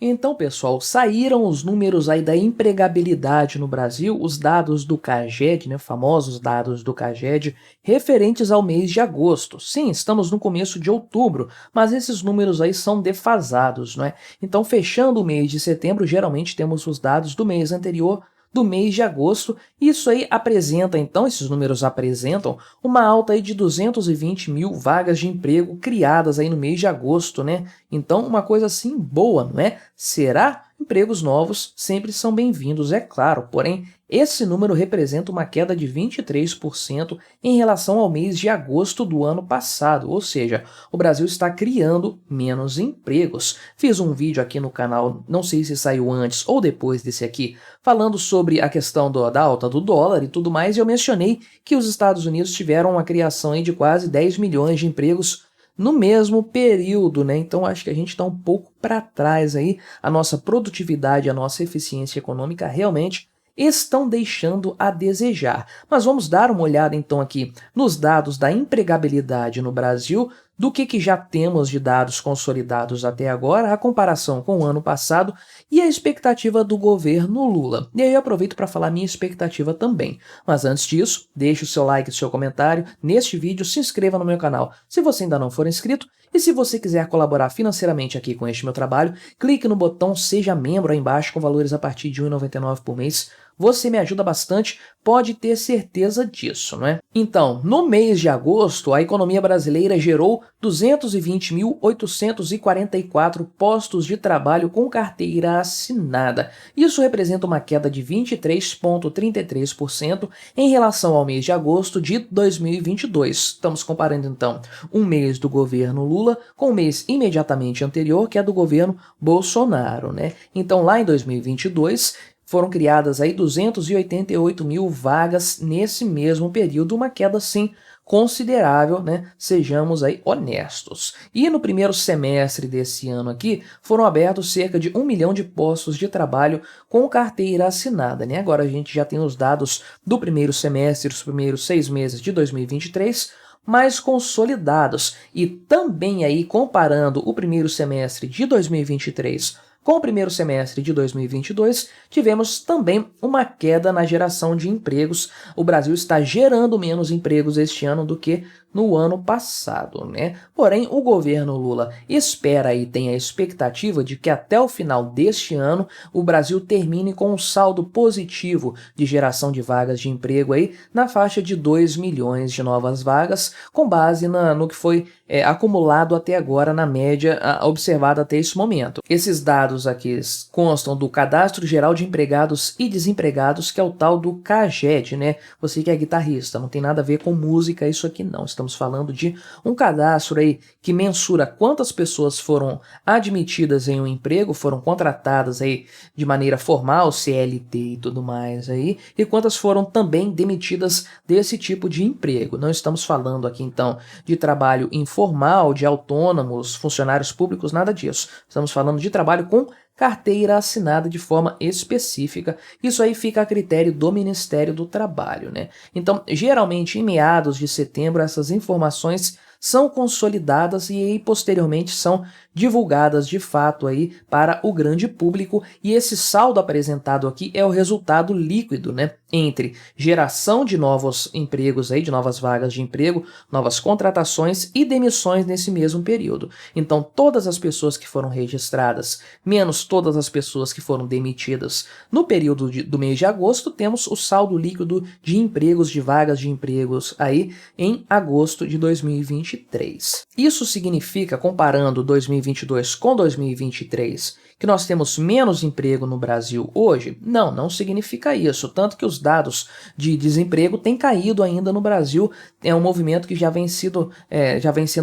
Então, pessoal, saíram os números aí da empregabilidade no Brasil, os dados do CAGED, né, famosos dados do CAGED, referentes ao mês de agosto. Sim, estamos no começo de outubro, mas esses números aí são defasados, não é? Então, fechando o mês de setembro, geralmente temos os dados do mês anterior, do mês de agosto. Isso aí apresenta, então, esses números apresentam uma alta aí de 220 mil vagas de emprego criadas aí no mês de agosto, né? Então, uma coisa assim boa, não é? Será? Empregos novos sempre são bem-vindos, é claro, porém, esse número representa uma queda de 23% em relação ao mês de agosto do ano passado, ou seja, o Brasil está criando menos empregos. Fiz um vídeo aqui no canal, não sei se saiu antes ou depois desse aqui, falando sobre a questão da alta do dólar e tudo mais, e eu mencionei que os Estados Unidos tiveram uma criação aí de quase 10 milhões de empregos no mesmo período, né? Então acho que a gente está um pouco para trás aí, a nossa produtividade, a nossa eficiência econômica realmente estão deixando a desejar. Mas vamos dar uma olhada então aqui nos dados da empregabilidade no Brasil, do que já temos de dados consolidados até agora, a comparação com o ano passado e a expectativa do governo Lula. E aí eu aproveito para falar minha expectativa também. Mas antes disso, deixe o seu like e o seu comentário neste vídeo, se inscreva no meu canal se você ainda não for inscrito, e se você quiser colaborar financeiramente aqui com este meu trabalho, clique no botão Seja Membro aí embaixo com valores a partir de R$ 1,99 por mês. Você me ajuda bastante, pode ter certeza disso, não é? Então, no mês de agosto, a economia brasileira gerou 220.844 postos de trabalho com carteira assinada. Isso representa uma queda de 23,33% em relação ao mês de agosto de 2022. Estamos comparando, então, um mês do governo Lula com o mês imediatamente anterior, que é do governo Bolsonaro, né? Então, lá em 2022, foram criadas aí 288 mil vagas nesse mesmo período, uma queda, sim, considerável, né? Sejamos aí honestos. E no primeiro semestre desse ano aqui, foram abertos cerca de 1 milhão de postos de trabalho com carteira assinada, né? Agora a gente já tem os dados do primeiro semestre, os primeiros 6 meses de 2023, mais consolidados. E também aí, comparando o primeiro semestre de 2023 com o primeiro semestre de 2022, tivemos também uma queda na geração de empregos. O Brasil está gerando menos empregos este ano do que no ano passado, né? Porém, o governo Lula espera e tem a expectativa de que até o final deste ano o Brasil termine com um saldo positivo de geração de vagas de emprego aí na faixa de 2 milhões de novas vagas, com base no que foi acumulado até agora na média observada até esse momento. Esses dados aqui constam do Cadastro Geral de Empregados e Desempregados, que é o tal do CAGED, né? Você que é guitarrista, não tem nada a ver com música isso aqui não. Estamos falando de um cadastro aí que mensura quantas pessoas foram admitidas em um emprego, foram contratadas aí de maneira formal, CLT e tudo mais aí, e quantas foram também demitidas desse tipo de emprego. Não estamos falando aqui então de trabalho informal, de autônomos, funcionários públicos, nada disso. Estamos falando de trabalho com carteira assinada de forma específica. Isso aí fica a critério do Ministério do Trabalho, né? Então, geralmente, em meados de setembro, essas informações são consolidadas e aí, posteriormente são divulgadas de fato aí para o grande público, e esse saldo apresentado aqui é o resultado líquido, né, entre geração de novos empregos aí, de novas vagas de emprego, novas contratações e demissões nesse mesmo período. Então, todas as pessoas que foram registradas, menos todas as pessoas que foram demitidas no período do mês de agosto, temos o saldo líquido de empregos, de vagas de empregos aí em agosto de 2023. Isso significa, comparando 2022 com 2023, que nós temos menos emprego no Brasil hoje? Não, não significa isso, tanto que os dados de desemprego têm caído ainda no Brasil, é um movimento que já vem sendo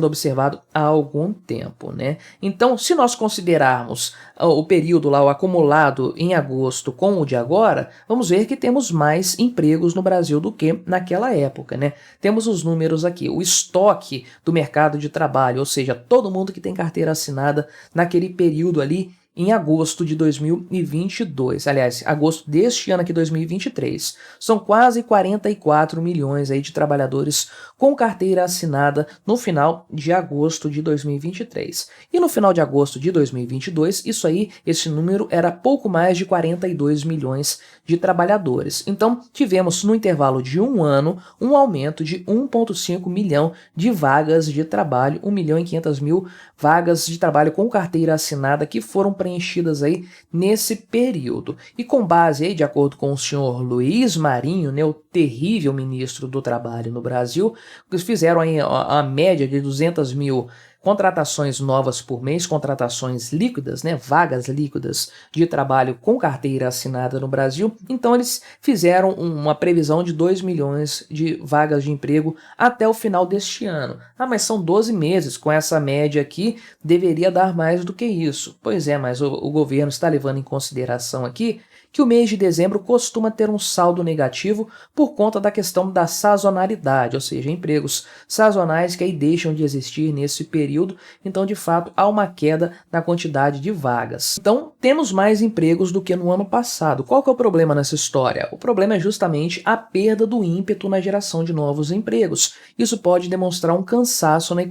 observado há algum tempo, né? Então, se nós considerarmos o período lá, o acumulado em agosto com o de agora, vamos ver que temos mais empregos no Brasil do que naquela época, né? Temos os números aqui, o estoque do mercado de trabalho, ou seja, todo mundo que tem carteira assinada naquele período ali em agosto de 2022, aliás, agosto deste ano aqui, 2023. São quase 44 milhões aí de trabalhadores com carteira assinada no final de agosto de 2023. E no final de agosto de 2022, isso aí, esse número era pouco mais de 42 milhões de trabalhadores. Então, tivemos no intervalo de um ano um aumento de 1,5 milhão de vagas de trabalho, 1.500.000 vagas de trabalho com carteira assinada que foram preenchidas aí nesse período. E com base aí, de acordo com o senhor Luiz Marinho, né, o terrível ministro do Trabalho no Brasil, eles fizeram aí a média de 200.000 contratações novas por mês, contratações líquidas, né, vagas líquidas de trabalho com carteira assinada no Brasil. Então eles fizeram uma previsão de 2 milhões de vagas de emprego até o final deste ano. Ah, mas são 12 meses, com essa média aqui deveria dar mais do que isso. Pois é, mas o governo está levando em consideração aqui que o mês de dezembro costuma ter um saldo negativo por conta da questão da sazonalidade, ou seja, empregos sazonais que aí deixam de existir nesse período, então de fato há uma queda na quantidade de vagas. Então temos mais empregos do que no ano passado. Qual que é o problema nessa história? O problema é justamente a perda do ímpeto na geração de novos empregos. Isso pode demonstrar um cansaço na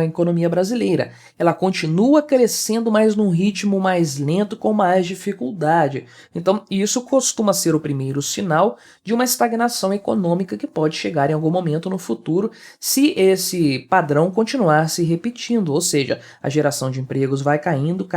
economia brasileira. Ela continua crescendo, mas num ritmo mais lento, com mais dificuldade. Então, isso costuma ser o primeiro sinal de uma estagnação econômica que pode chegar em algum momento no futuro se esse padrão continuar se repetindo, ou seja, a geração de empregos vai caindo,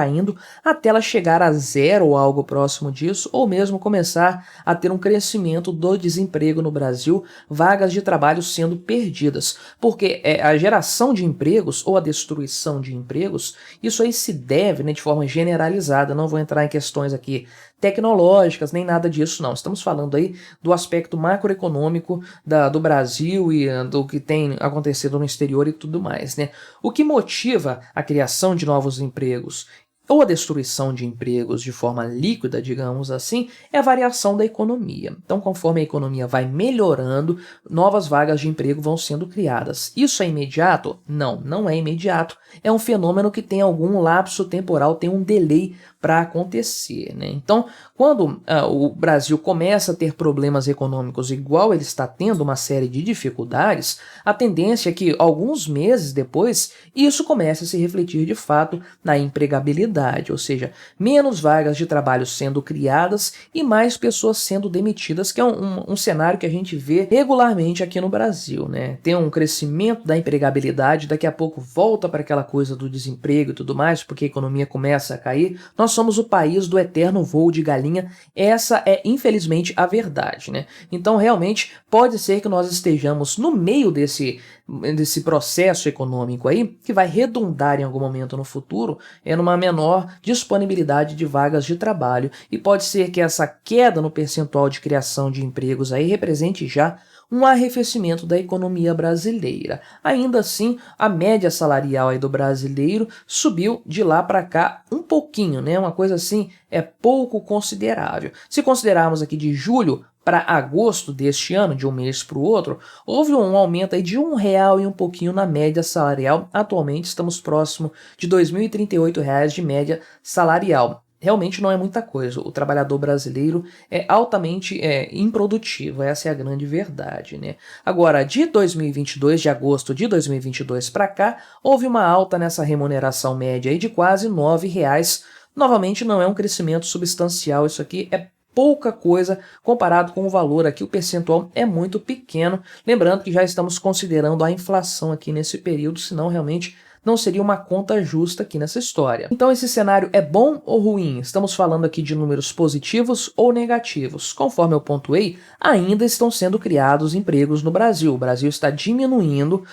até ela chegar a zero ou algo próximo disso, ou mesmo começar a ter um crescimento do desemprego no Brasil, vagas de trabalho sendo perdidas, porque a geração de empregos ou a destruição de empregos, isso aí se deve, né, de forma generalizada, não vou entrar em questões aqui tecnológicas, nem nada disso não. Estamos falando aí do aspecto macroeconômico do Brasil e do que tem acontecido no exterior e tudo mais, né? O que motiva a criação de novos empregos ou a destruição de empregos de forma líquida, digamos assim, é a variação da economia. Então, conforme a economia vai melhorando, novas vagas de emprego vão sendo criadas. Isso é imediato? Não, não é imediato. É um fenômeno que tem algum lapso temporal, tem um delay para acontecer, né? Então, quando o Brasil começa a ter problemas econômicos igual ele está tendo uma série de dificuldades, a tendência é que alguns meses depois isso comece a se refletir de fato na empregabilidade, ou seja, menos vagas de trabalho sendo criadas e mais pessoas sendo demitidas, que é um cenário que a gente vê regularmente aqui no Brasil, né? Tem um crescimento da empregabilidade, daqui a pouco volta para aquela coisa do desemprego e tudo mais, porque a economia começa a cair. Nós somos o país do eterno voo de galinha, essa é infelizmente a verdade, né? Então realmente pode ser que nós estejamos no meio desse processo econômico aí, que vai redundar em algum momento no futuro, numa menor disponibilidade de vagas de trabalho, e pode ser que essa queda no percentual de criação de empregos aí represente já um arrefecimento da economia brasileira. Ainda assim, a média salarial aí do brasileiro subiu de lá para cá um pouquinho, né? Uma coisa assim é pouco considerável. Se considerarmos aqui de julho para agosto deste ano, de um mês para o outro, houve um aumento aí de R$1 e um pouquinho na média salarial. Atualmente estamos próximo de R$ 2.038 de média salarial. Realmente não é muita coisa. O trabalhador brasileiro é altamente improdutivo, essa é a grande verdade, né? Agora, de 2022, de agosto de 2022 para cá, houve uma alta nessa remuneração média aí de quase R$9. Novamente, não é um crescimento substancial, isso aqui é pouca coisa comparado com o valor aqui, o percentual é muito pequeno. Lembrando que já estamos considerando a inflação aqui nesse período, senão realmente não seria uma conta justa aqui nessa história. Então esse cenário é bom ou ruim? Estamos falando aqui de números positivos ou negativos? Conforme eu pontuei, ainda estão sendo criados empregos no Brasil. O Brasil está diminuindo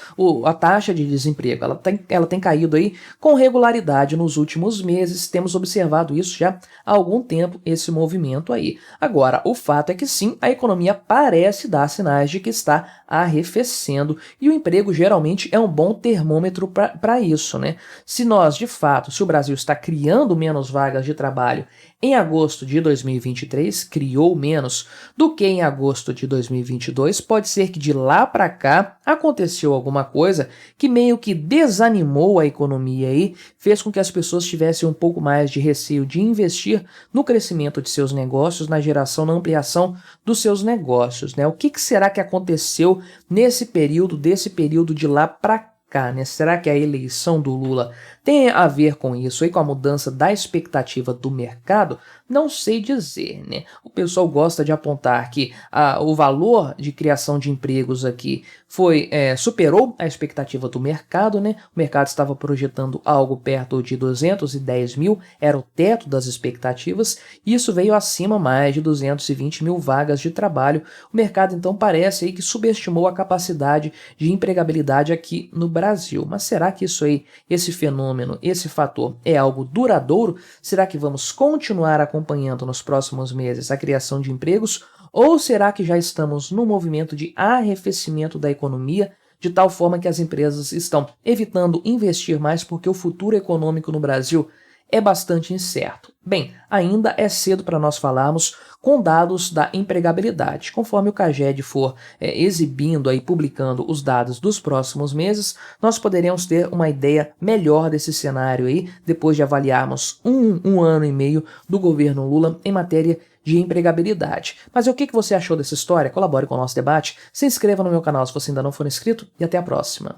a taxa de desemprego. Ela tem caído aí com regularidade nos últimos meses. Temos observado isso já há algum tempo, esse movimento aí. Agora, o fato é que sim, a economia parece dar sinais de que está arrefecendo e o emprego geralmente é um bom termômetro para apontar isso, né? Se nós, de fato, se o Brasil está criando menos vagas de trabalho em agosto de 2023, criou menos do que em agosto de 2022, pode ser que de lá para cá aconteceu alguma coisa que meio que desanimou a economia e fez com que as pessoas tivessem um pouco mais de receio de investir no crescimento de seus negócios, na geração, na ampliação dos seus negócios, né? O que será que aconteceu desse período de lá para cá, né? Será que a eleição do Lula tem a ver com isso aí, com a mudança da expectativa do mercado? Não sei dizer, né? O pessoal gosta de apontar que o valor de criação de empregos aqui superou a expectativa do mercado, né? O mercado estava projetando algo perto de 210 mil, era o teto das expectativas, e isso veio acima mais de 220 mil vagas de trabalho. O mercado então parece aí que subestimou a capacidade de empregabilidade aqui no Brasil. Mas será que isso aí, esse fenômeno, esse fator é algo duradouro? Será que vamos continuar acompanhando nos próximos meses a criação de empregos? Ou será que já estamos num movimento de arrefecimento da economia, de tal forma que as empresas estão evitando investir mais porque o futuro econômico no Brasil é bastante incerto? Bem, ainda é cedo para nós falarmos com dados da empregabilidade. Conforme o CAGED for exibindo aí, publicando os dados dos próximos meses, nós poderemos ter uma ideia melhor desse cenário aí, depois de avaliarmos um ano e meio do governo Lula em matéria de empregabilidade. Mas o que você achou dessa história? Colabore com o nosso debate, se inscreva no meu canal se você ainda não for inscrito e até a próxima.